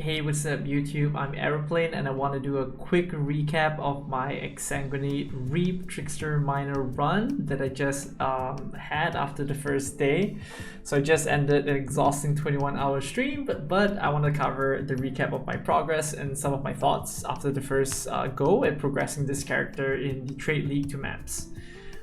Hey, what's up YouTube? I'm aer0plane and I want to do a quick recap of my Exsanguinate Reap Trickster minor run that I just had after the first day. So I just ended an exhausting 21-hour stream, but I want to cover the recap of my progress and some of my thoughts after the first go at progressing this character in the Trade League to maps.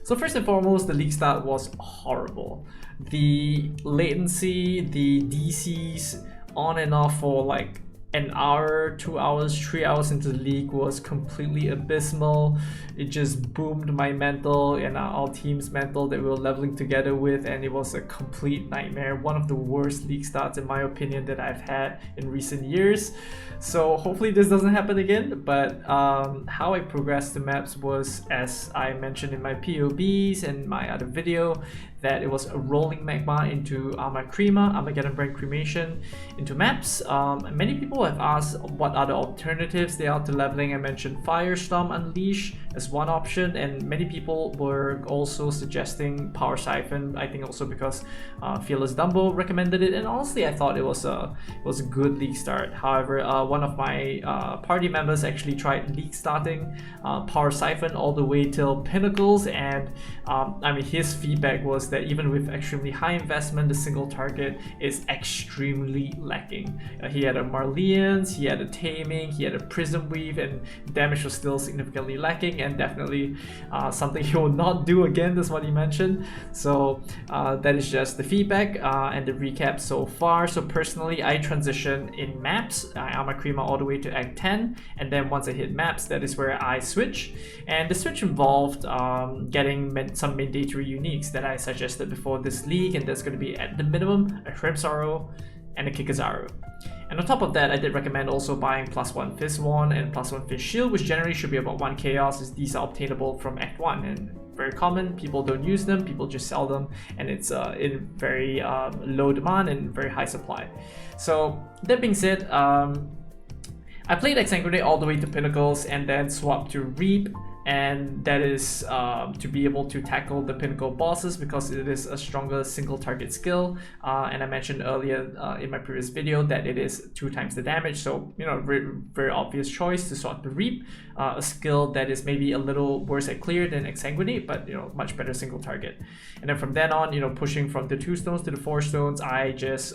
So first and foremost, the league start was horrible. The latency, the DCs on and off for like an hour, 2 hours, 3 hours into the league was completely abysmal. It just boomed my mental and our team's mental that we were leveling together with, and it was a complete nightmare. One of the worst league starts in my opinion that I've had in recent years. So hopefully this doesn't happen again, but how I progressed the maps was, as I mentioned in my POBs and my other video, that it was a rolling magma into Armageddon Brand Cremation into maps. Many people have asked what other alternatives there are to leveling. I mentioned Firestorm Unleash as one option, and many people were also suggesting Power Siphon. I think also because Fearless Dumbo recommended it, and honestly I thought it was a good league start. However, one of my party members actually tried league starting Power Siphon all the way till Pinnacles, and I mean, his feedback was that even with extremely high investment, the single target is extremely lacking. He had a Marlians, he had a Taming, he had a Prism Weave, and damage was still significantly lacking, and definitely something he will not do again. That's what he mentioned. So that is just the feedback and the recap so far. So personally, I transitioned in maps. I'm a Crema all the way to Act 10, and then once I hit maps, that is where I switch. And the switch involved getting some mandatory uniques that I suggested before this league, and that's going to be at the minimum a Shrimpsarrow and a Kikazaru. And on top of that, I did recommend also buying +1 Fist Wand and +1 Fist Shield, which generally should be about 1 Chaos, as these are obtainable from Act 1 and very common. People don't use them, people just sell them, and it's in very low demand and very high supply. So that being said, I played Exsanguinate all the way to Pinnacles and then swapped to Reap, and that is to be able to tackle the Pinnacle bosses because it is a stronger single target skill, and I mentioned earlier in my previous video that it is 2 times the damage, so you know, very obvious choice to swap to Reap, a skill that is maybe a little worse at clear than Exsanguinate, but you know, much better single target. And then from then on, you know, pushing from the 2 stones to the 4 stones, I just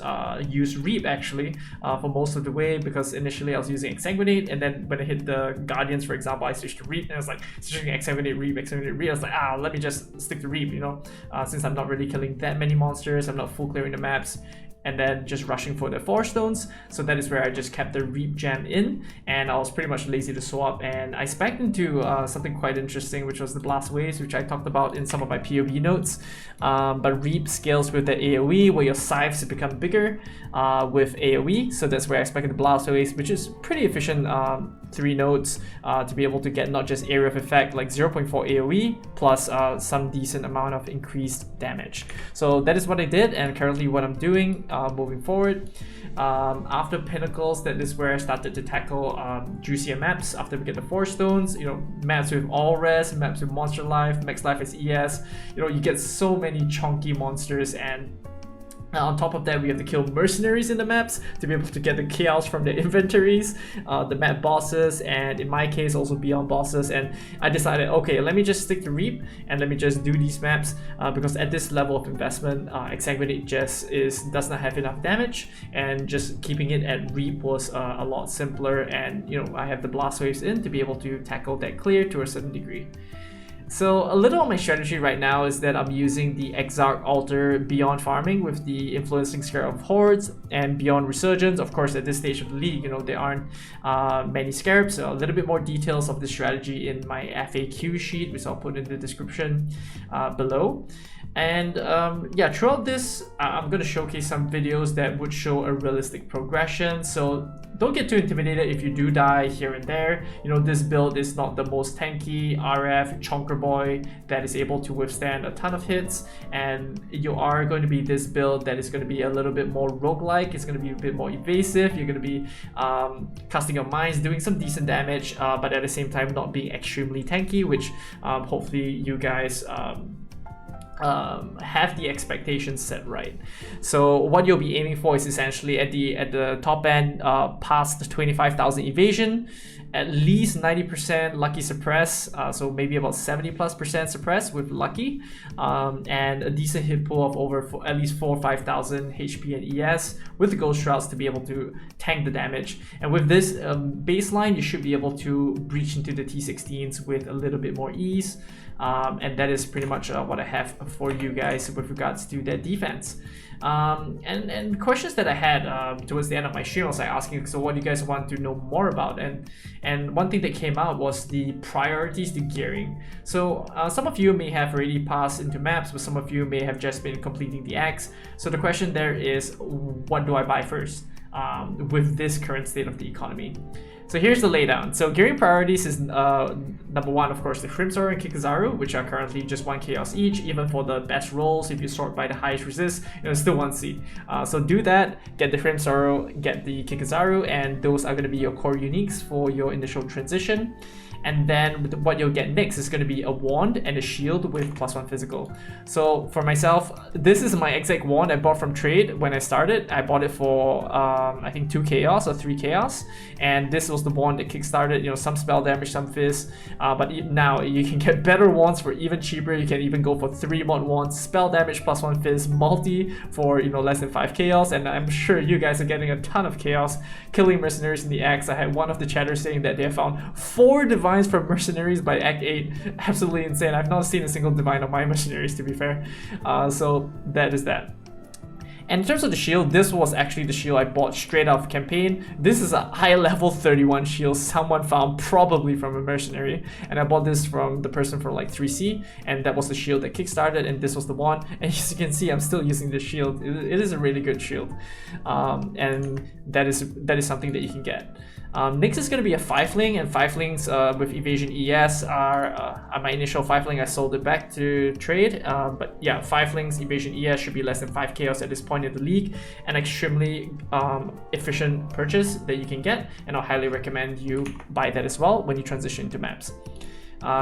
used Reap actually for most of the way, because initially I was using Exsanguinate, and then when I hit the Guardians, for example, I switched to Reap, and I was like, switching Exsanguinate Reap, I was like, let me just stick to Reap, you know, since I'm not really killing that many monsters, I'm not full clearing the maps, and then just rushing for the 4 stones. So that is where I just kept the Reap gem in, and I was pretty much lazy to swap, and I spec'd into something quite interesting, which was the Blast Waves, which I talked about in some of my POV notes. But Reap scales with the AoE, where your scythes become bigger with AoE, so that's where I spec'd the Blast Waves, which is pretty efficient 3 nodes to be able to get not just area of effect like 0.4 AoE plus some decent amount of increased damage. So that is what I did, and currently what I'm doing moving forward. After Pinnacles, that is where I started to tackle juicier maps. After we get the 4 stones, you know, maps with all res, maps with monster life, max life as ES, you know, you get so many chunky monsters, and on top of that, we have to kill Mercenaries in the maps to be able to get the chaos from the inventories, the map bosses, and in my case also beyond bosses. And I decided, okay, let me just stick to Reap and let me just do these maps because at this level of investment, Exsanguinate just does not have enough damage, and just keeping it at Reap was a lot simpler. And you know, I have the Blast Waves in to be able to tackle that clear to a certain degree. So a little on my strategy right now is that I'm using the Exarch altar beyond farming with the influencing scarab of hordes, and beyond resurgence. Of course, at this stage of the league, you know, there aren't many scarabs, so a little bit more details of the strategy in my FAQ sheet, which I'll put in the description below. And yeah, throughout this, I'm going to showcase some videos that would show a realistic progression. So don't get too intimidated if you do die here and there. You know, this build is not the most tanky RF chonker boy that is able to withstand a ton of hits, and you are going to be this build that is going to be a little bit more roguelike. It's going to be a bit more evasive. You're going to be casting your mines, doing some decent damage, but at the same time not being extremely tanky, which hopefully you guys have the expectations set right. So what you'll be aiming for is essentially at the top end, past 25,000 evasion, at least 90% lucky suppress, so maybe about 70+% suppress with lucky, and a decent hit pool of over at least 4 or 5,000 HP and ES with the Ghost Shrouds to be able to tank the damage. And with this baseline, you should be able to breach into the T16s with a little bit more ease. And that is pretty much what I have for you guys with regards to that defense. And questions that I had towards the end of my stream, I was like asking, so what do you guys want to know more about? And one thing that came out was the priorities to gearing. So some of you may have already passed into maps, but some of you may have just been completing the Axe. So the question there is, what do I buy first with this current state of the economy? So here's the laydown. So gearing priorities is number one, of course, the Crimson and Kikazaru, which are currently just 1 chaos each. Even for the best rolls, if you sort by the highest resist, still 1 seed. So do that, get the Crimson, get the Kikazaru, and those are going to be your core uniques for your initial transition. And then what you'll get next is going to be a wand and a shield with +1 physical. So for myself, this is my exact wand I bought from trade when I started. I bought it for I think 2 chaos or 3 chaos, and this was the wand that kickstarted some spell damage, some fizz, but now you can get better wands for even cheaper. You can even go for 3-mod wands, spell damage +1 fizz, multi for less than 5 chaos, and I'm sure you guys are getting a ton of chaos killing mercenaries in the Axe. I had one of the chatters saying that they have found 4 divines for mercenaries by Act 8. Absolutely insane. I've not seen a single divine on my mercenaries, to be fair. So that is that. And in terms of the shield, this was actually the shield I bought straight out of campaign. This is a high level 31 shield someone found probably from a mercenary, and I bought this from the person for like 3C, and that was the shield that kickstarted, and this was the wand. And as you can see, I'm still using this shield. It is a really good shield, and that is something that you can get. Next is going to be a 5-ling, and 5-lings with evasion ES are my initial 5-ling. I sold it back to trade, but yeah, 5-lings evasion ES should be less than 5 chaos at this point in the league, an extremely efficient purchase that you can get, and I'll highly recommend you buy that as well when you transition to maps.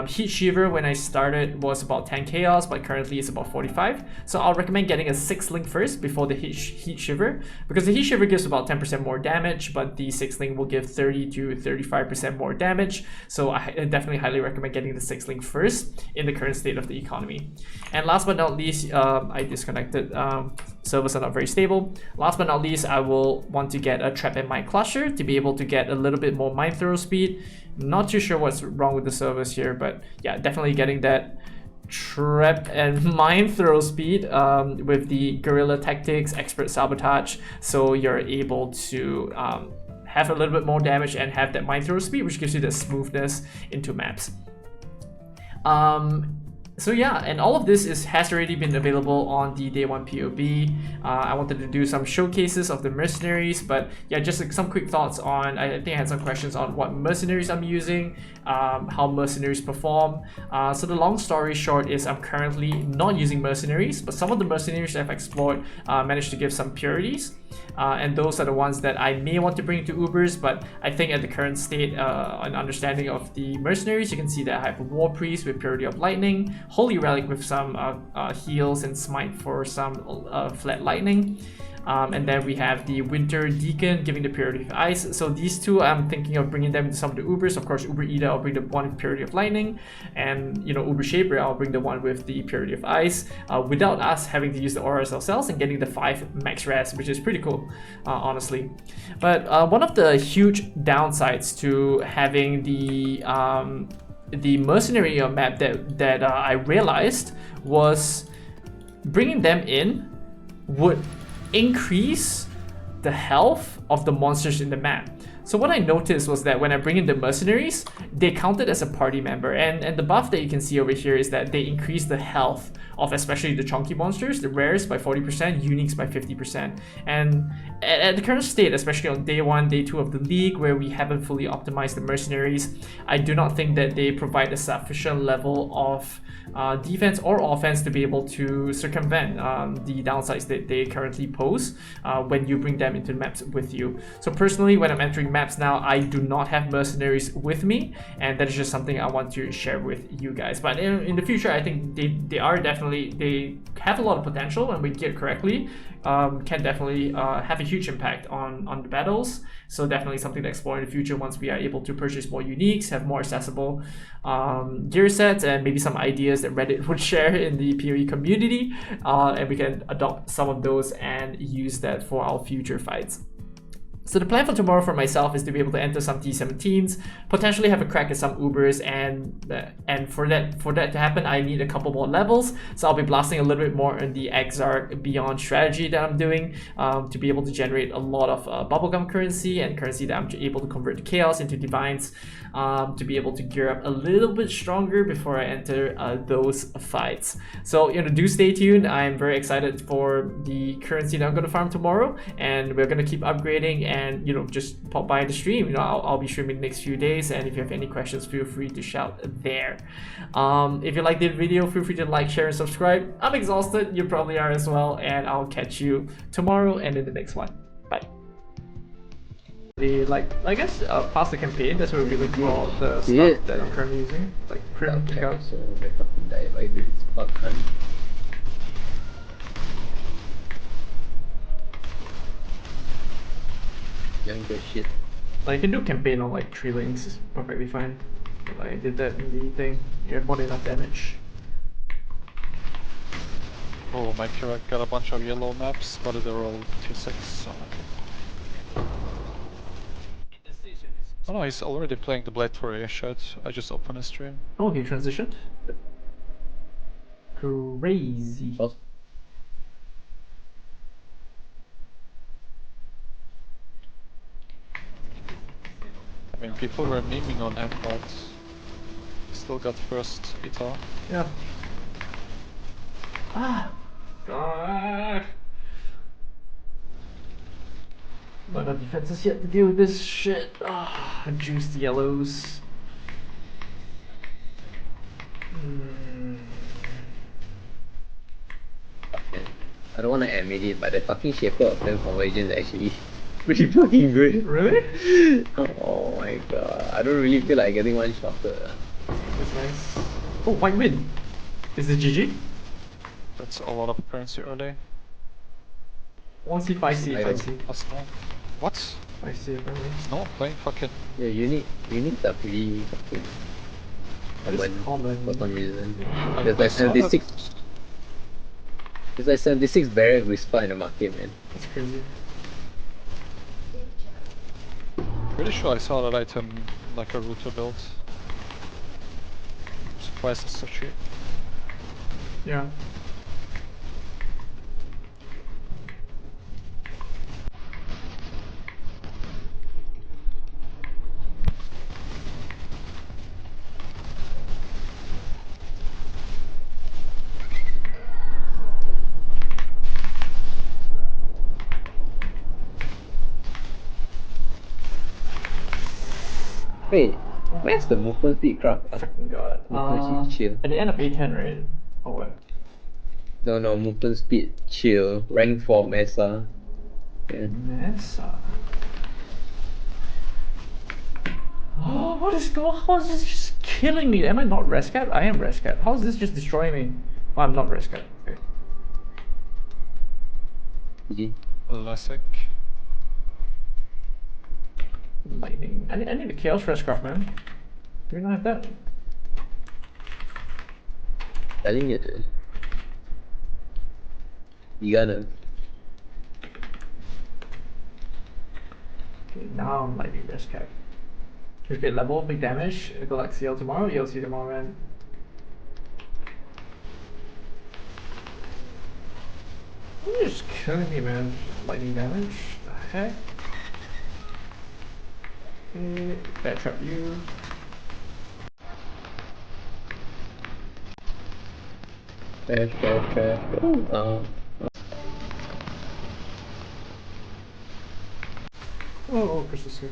Heat Shiver when I started was about 10 chaos, but currently it's about 45. So I'll recommend getting a 6-link first before the Heat Shiver, because the Heat Shiver gives about 10% more damage, but the 6-link will give 30 to 35% more damage. So I definitely highly recommend getting the 6-link first in the current state of the economy. And last but not least, I disconnected. Servers are not very stable. Last but not least, I will want to get a Trap and Mine Cluster to be able to get a little bit more mine throw speed. Not too sure what's wrong with the servers here, but yeah, definitely getting that Trap and Mine throw speed with the Guerrilla Tactics, Expert Sabotage, so you're able to have a little bit more damage and have that mine throw speed, which gives you the smoothness into maps. So yeah, and all of this has already been available on the day 1 POB. I wanted to do some showcases of the mercenaries, but yeah, just like some quick thoughts on, I think I had some questions on what mercenaries I'm using, how mercenaries perform. So the long story short is I'm currently not using mercenaries, but some of the mercenaries I've explored managed to give some purities. And those are the ones that I may want to bring to Ubers, but I think at the current state and understanding of the mercenaries, you can see that I have a War Priest with Purity of Lightning, Holy Relic with some heals, and Smite for some flat lightning. And then we have the Winter Deacon giving the Purity of Ice. So these two, I'm thinking of bringing them into some of the Ubers. Of course, Uber Ida, I'll bring the one with Purity of Lightning, and Uber Shaper, I'll bring the one with the Purity of Ice, without us having to use the auras ourselves and getting the 5 max res, which is pretty cool, honestly. But one of the huge downsides to having the mercenary map that I realized was bringing them in would increase the health of the monsters in the map. So what I noticed was that when I bring in the mercenaries, they counted as a party member, and the buff that you can see over here is that they increase the health of especially the chunky monsters, the rares by 40%, uniques by 50%. And at the current state, especially on day 1, day 2 of the league, where we haven't fully optimized the mercenaries, I do not think that they provide a sufficient level of defense or offense to be able to circumvent the downsides that they currently pose when you bring them into maps with you. So personally, when I'm entering maps now, I do not have Mercenaries with me, and that is just something I want to share with you guys. But in the future, I think they have a lot of potential, and we geared correctly, can definitely have a huge impact on the battles. So definitely something to explore in the future once we are able to purchase more uniques, have more accessible gear sets, and maybe some ideas that Reddit would share in the PoE community, and we can adopt some of those and use that for our future fights. So the plan for tomorrow for myself is to be able to enter some T17s, potentially have a crack at some Ubers, and for that to happen, I need a couple more levels. So I'll be blasting a little bit more in the Exarch Beyond strategy that I'm doing, to be able to generate a lot of bubblegum currency and currency that I'm able to convert to Chaos into Divines, to be able to gear up a little bit stronger before I enter those fights. So do stay tuned. I'm very excited for the currency that I'm going to farm tomorrow, and we're going to keep upgrading. And just pop by the stream. I'll be streaming the next few days, and if you have any questions, feel free to shout there. If you liked the video, feel free to like, share, and subscribe. I'm exhausted, you probably are as well, and I'll catch you tomorrow and in the next one. Bye. I guess past the campaign, that's where we look for all the stuff that I'm currently using, like Prim, Good shit. Like you can do campaign on like 3 links, it's perfectly fine. Like I did that in the thing. You have more than enough damage. Oh, my character got a bunch of yellow maps, but they're all tier 6, so... Oh no, he's already playing the Blade for a shot. I just opened his stream. Oh, he transitioned? Crazy. Oh. I mean, people were memeing on him, but he still got first Ita. Yeah. Ah! God! Not enough defenses yet to deal with this shit. Ah, juiced yellows. I don't want to admit it, but the fucking shaper of flame conversion is actually pretty fucking good. Really? Oh my god. I don't really feel like getting one shotter. That's nice. Oh, white win! Is it GG? That's a lot of currency early. 1C, 5C, 5C. That's no. What? 5C apparently. No one playing fucking... Yeah, units are pretty fucking common for some reason. There's like 76. There's like 76 barrack whisper in the market, man. That's crazy. Pretty sure I saw that item like a router build. I'm surprised it's so cheap. Yeah. Wait, where's the movement speed craft? Fucking god. Movement speed chill. At the end of A10, right? Or what? No, movement speed chill. Rank 4 Mesa. Yeah. Mesa. Oh, what is going on? How is this just killing me? Am I not rescat? I am rescat. How is this just destroying me? Oh, I'm not rescat. Okay. GG. Classic. Lightning. I need the Chaos Rescraft, man. Do we not have that? I think it. You gotta. Okay, now I'm lightning rescat. Okay, level, big damage. Go like CL tomorrow. You'll see tomorrow, man. You're just killing me, man. Lightning damage. The heck? Okay, bad trap you. Trash. Oh, Crystal Skin.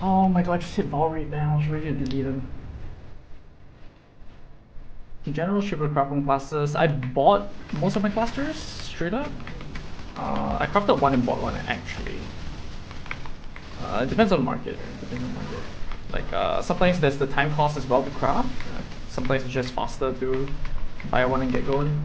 Oh my god, I just hit Valry, man. I was ready to delete him. In general, triple crafting clusters. I bought most of my clusters straight up. I crafted one and bought one actually. It depends on the market. Like sometimes there's the time cost as well to craft. Sometimes it's just faster to buy one and get going.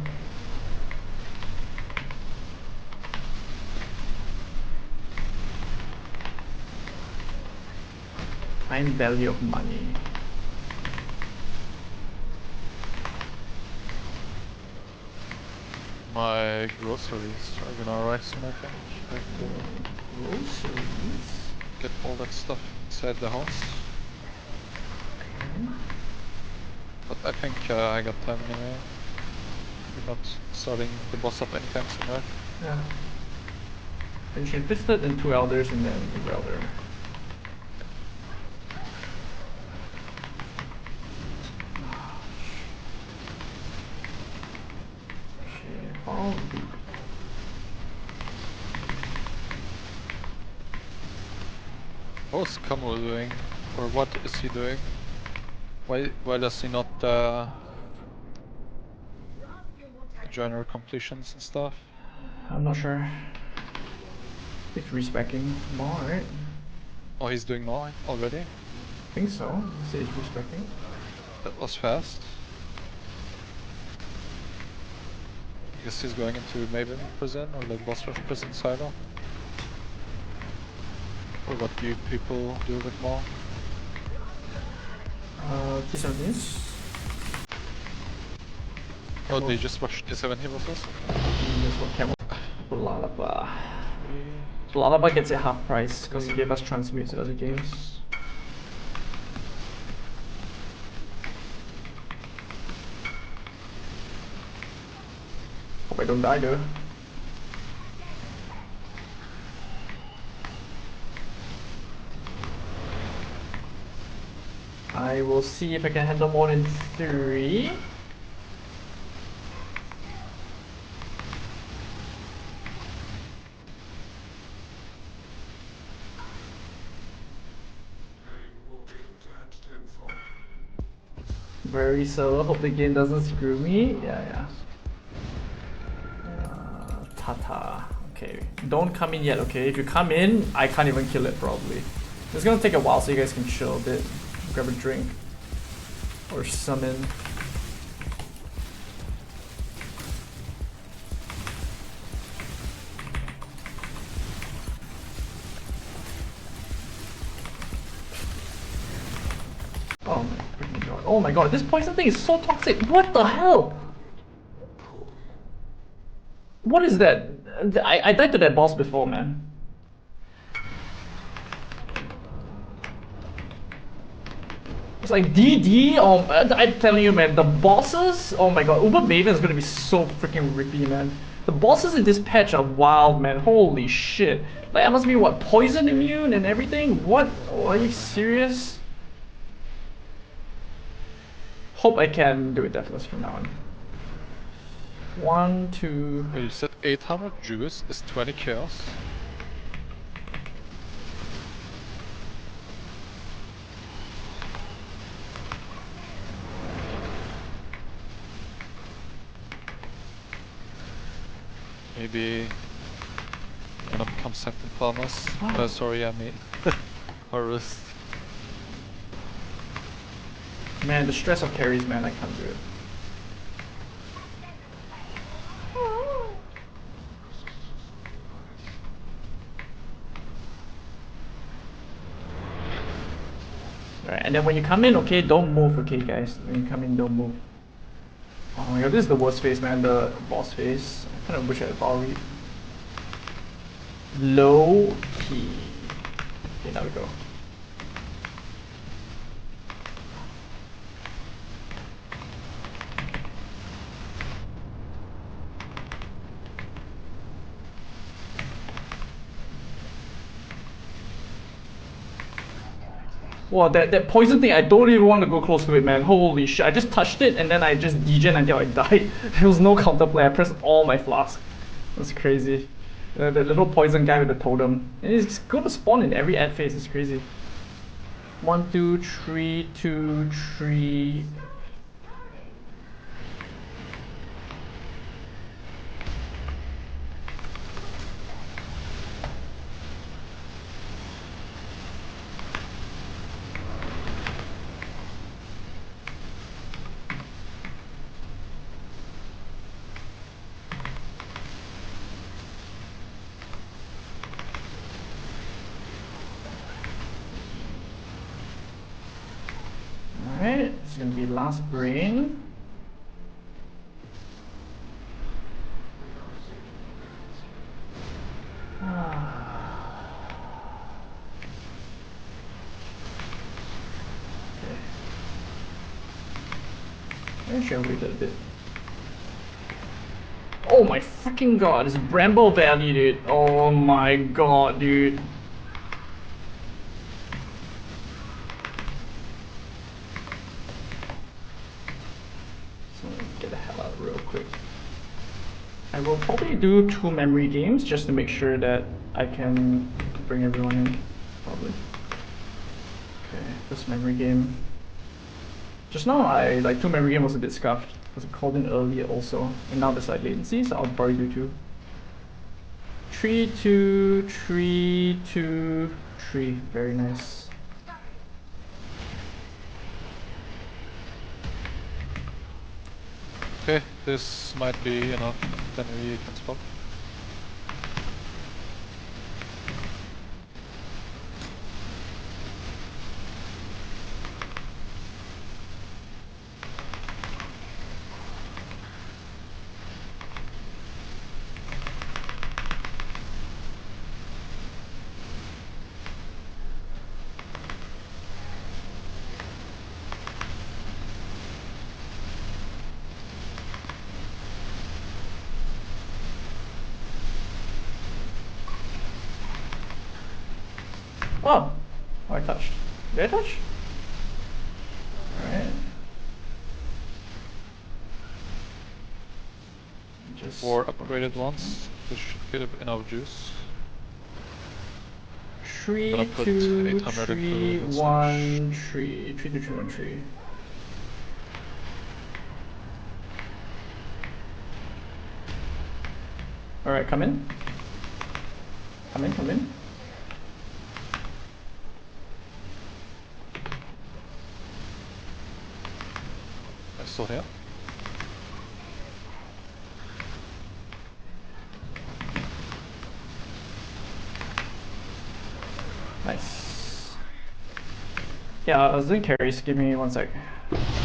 Time value of money. My groceries are gonna arrive soon, I think. I have to Groceries? get all that stuff inside the house. Okay. But I think I got time anyway. We're not starting the boss up anytime soon, right? Yeah. Finish Infested and 2 elders and then the elder. What's Kamo doing? Or what is he doing? Why does he not join our completions and stuff? I'm not sure. It's respecking more, right? Oh, he's doing more already? I think so. It's respecting. That was fast. I guess he's going into Maven prison or the boss rush prison silo. Or what do you people do with more? T17s. Oh, they just rushed T70 bosses? That's what Camel. Blalaba. Blalaba gets it half price because he gave us transmutes to other games. Hope I don't die though. I will see if I can handle more than 3. Very so. Hope the game doesn't screw me. Yeah. Tata. Okay. Don't come in yet, okay? If you come in, I can't even kill it probably. It's gonna take a while so you guys can chill a bit. Grab a drink. Or summon. Oh my freaking god. Oh my god, this poison thing is so toxic. What the hell? What is that? I died to that boss before, man. It's like DD. Oh, I'm telling you, man, the bosses. Oh my god, Uber Maven is gonna be so freaking rippy, man. The bosses in this patch are wild, man. Holy shit! Like, I must be what, poison immune and everything. What? Oh, are you serious? Hope I can do it deathless from now on. 1, 2. Wait, you said 800 Jews is 20 chaos? Maybe gonna become Sanctum Farmers. Sorry, I mean Harvest. Man, the stress of carries, man, I can't do it. Alright, and then when you come in, okay, don't move, okay, guys. When you come in, don't move. Oh my god, this is the worst phase, man, the boss phase. I kind of wish I had power read. Low key. Okay, now we go. Wow, that poison thing, I don't even want to go close to it, man. Holy shit, I just touched it and then I just degen until I died. There was no counterplay, I pressed all my flasks. That's crazy. The little poison guy with the totem. And he's gonna spawn in every ad phase, it's crazy. 1, 2, 3, 2, 3. Alright, it's gonna be last brain. I should wait a bit. Oh my freaking god, it's Bramble Valley, dude. Oh my god, dude. So let me get the hell out real quick. I will probably do 2 memory games just to make sure that I can bring everyone in. Probably. Okay, this memory game. Just now, like 2 memory game was a bit scuffed because I called in early also, and now there's like latency, so I'll probably do 2. 3, 2, 3, 2, 3. Very nice. Okay, this might be enough. Then we can swap. Oh! Oh, I touched. Did I touch? Alright. Just 4 upgraded ones. This should give enough juice. 3, Gonna put 2, 800 in 3, food and 1, 3. 3, 2, 3, 1, 3. Alright, come in. Come in, come in. I'm still here. Nice. Yeah, I was doing carries. Give me 1 sec.